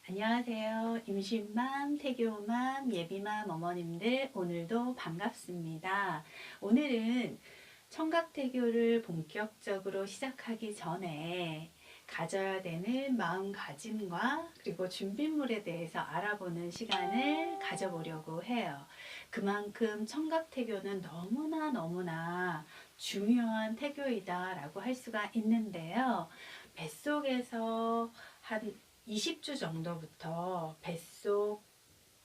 안녕하세요. 임신맘, 태교맘, 예비맘 어머님들 오늘도 반갑습니다. 오늘은 청각태교를 본격적으로 시작하기 전에 가져야 되는 마음가짐과 그리고 준비물에 대해서 알아보는 시간을 가져보려고 해요. 그만큼 청각태교는 너무나 중요한 태교이다라고 할 수가 있는데요. 뱃속에서 한 20주 정도부터 뱃속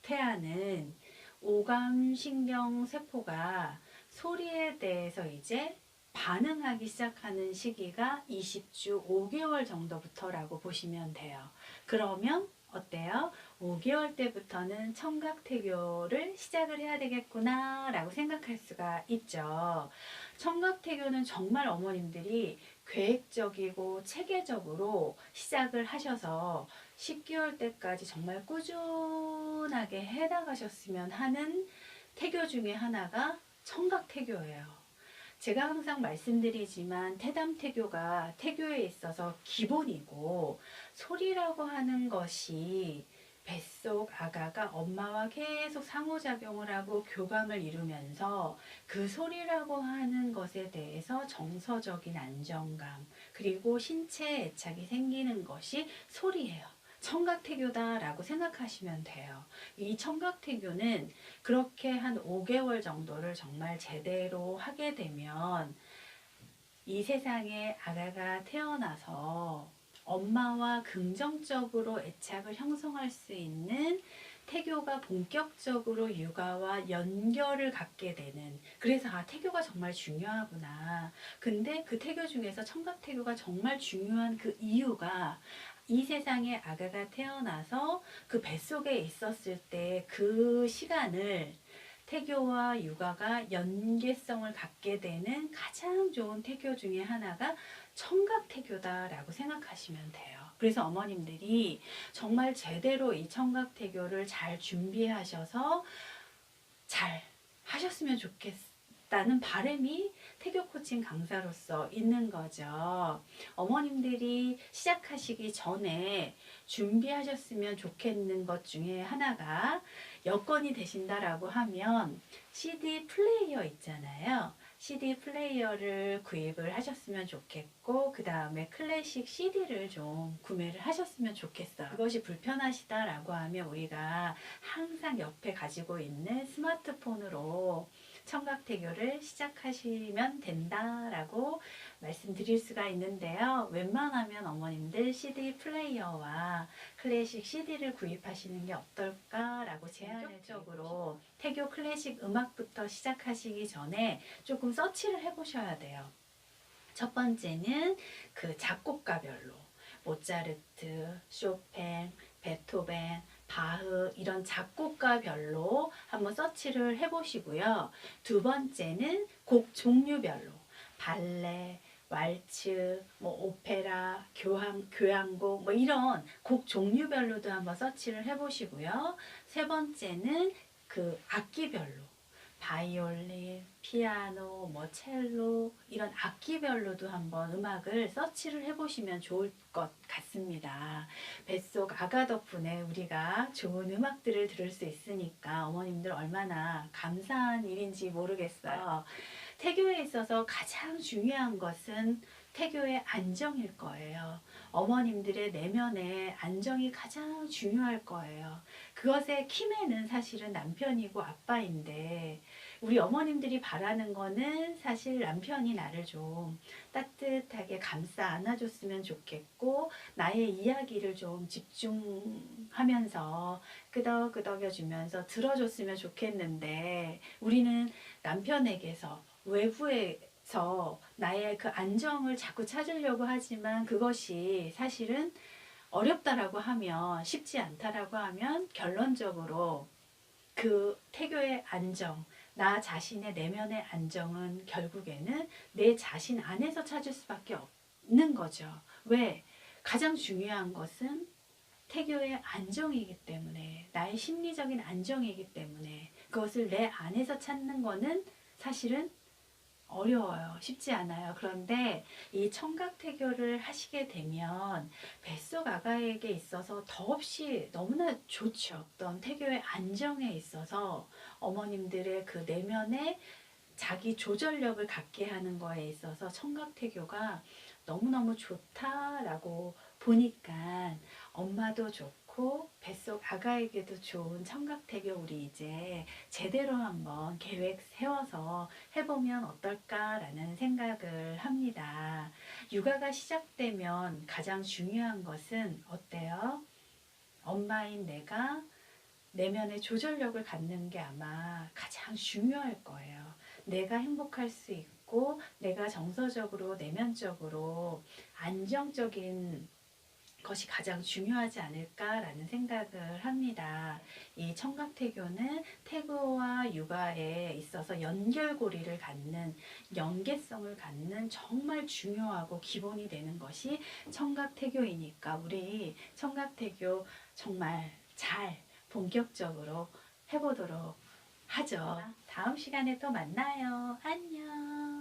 태아는 오감신경 세포가 소리에 대해서 이제 반응하기 시작하는 시기가 20주 5개월 정도부터라고 보시면 돼요. 그러면 어때요? 5개월 때부터는 청각태교를 시작을 해야 되겠구나 라고 생각할 수가 있죠. 청각태교는 정말 어머님들이 계획적이고 체계적으로 시작을 하셔서 10개월 때까지 정말 꾸준하게 해나가셨으면 하는 태교 중에 하나가 청각태교예요. 제가 항상 말씀드리지만 태담태교가 태교에 있어서 기본이고 소리라고 하는 것이 뱃속 아가가 엄마와 계속 상호작용을 하고 교감을 이루면서 그 소리라고 하는 것에 대해서 정서적인 안정감 그리고 신체 애착이 생기는 것이 소리예요. 청각태교다라고 생각하시면 돼요. 이 청각태교는 그렇게 한 5개월 정도를 정말 제대로 하게 되면 이 세상에 아가가 태어나서 엄마와 긍정적으로 애착을 형성할 수 있는 태교가 본격적으로 육아와 연결을 갖게 되는, 그래서 태교가 정말 중요하구나. 근데 그 태교 중에서 청각태교가 정말 중요한 그 이유가 이 세상에 아가가 태어나서 그 뱃속에 있었을 때 그 시간을 태교와 육아가 연계성을 갖게 되는 가장 좋은 태교 중에 하나가 청각태교다라고 생각하시면 돼요. 그래서 어머님들이 정말 제대로 이 청각태교를 잘 준비하셔서 잘 하셨으면 좋겠다는 바람이 태교 코칭 강사로서 있는 거죠. 어머님들이 시작하시기 전에 준비하셨으면 좋겠는 것 중에 하나가 여건이 되신다라고 하면 CD 플레이어 있잖아요. CD 플레이어를 구입을 하셨으면 좋겠고 그 다음에 클래식 CD를 좀 구매를 하셨으면 좋겠어요. 그것이 불편하시다라고 하면 우리가 항상 옆에 가지고 있는 스마트폰으로 청각태교를 시작하시면 된다라고 말씀드릴 수가 있는데요. 웬만하면 어머님들 CD 플레이어와 클래식 CD를 구입하시는 게 어떨까라고 제안적으로 태교 클래식 음악부터 시작하시기 전에 조금 서치를 해보셔야 돼요. 첫 번째는 그 작곡가별로 모차르트, 쇼팽, 베토벤, 바흐 이런 작곡가별로 한번 서치를 해보시고요. 두 번째는 곡 종류별로 발레, 왈츠, 오페라, 교향곡 이런 곡 종류별로도 한번 서치를 해보시고요. 세 번째는 그 악기별로 바이올린, 피아노, 첼로 이런 악기별로도 한번 음악을 서치를 해보시면 좋을 것 같습니다. 뱃속 아가 덕분에 우리가 좋은 음악들을 들을 수 있으니까 어머님들 얼마나 감사한 일인지 모르겠어요. 태교에 있어서 가장 중요한 것은 태교의 안정일 거예요. 어머님들의 내면의 안정이 가장 중요할 거예요. 그것의 키맨은 사실은 남편이고 아빠인데 우리 어머님들이 바라는 거는 사실 남편이 나를 좀 따뜻하게 감싸 안아줬으면 좋겠고 나의 이야기를 좀 집중하면서 끄덕끄덕여주면서 들어줬으면 좋겠는데 우리는 남편에게서 외부에서 나의 그 안정을 자꾸 찾으려고 하지만 그것이 사실은 어렵다라고 하면 쉽지 않다라고 하면 결론적으로 그 태교의 안정, 나 자신의 내면의 안정은 결국에는 내 자신 안에서 찾을 수밖에 없는 거죠. 왜? 가장 중요한 것은 태교의 안정이기 때문에 나의 심리적인 안정이기 때문에 그것을 내 안에서 찾는 거는 사실은 어려워요. 쉽지 않아요. 그런데 이 청각태교를 하시게 되면 뱃속 아가에게 있어서 더없이 너무나 좋죠. 어떤 태교의 안정에 있어서 어머님들의 그 내면의 자기 조절력을 갖게 하는 거에 있어서 청각태교가 너무너무 좋다라고 보니까 엄마도 좋고 뱃속 아가에게도 좋은 청각태교 우리 이제 제대로 한번 계획 세워서 해보면 어떨까라는 생각을 합니다. 육아가 시작되면 가장 중요한 것은 어때요? 엄마인 내가 내면의 조절력을 갖는 게 아마 가장 중요할 거예요. 내가 행복할 수 있고 내가 정서적으로 내면적으로 안정적인 것이 가장 중요하지 않을까라는 생각을 합니다. 이 청각태교는 태교와 육아에 있어서 연결고리를 갖는 연계성을 갖는 정말 중요하고 기본이 되는 것이 청각태교이니까 우리 청각태교 정말 잘 본격적으로 해보도록 하죠. 다음 시간에 또 만나요. 안녕.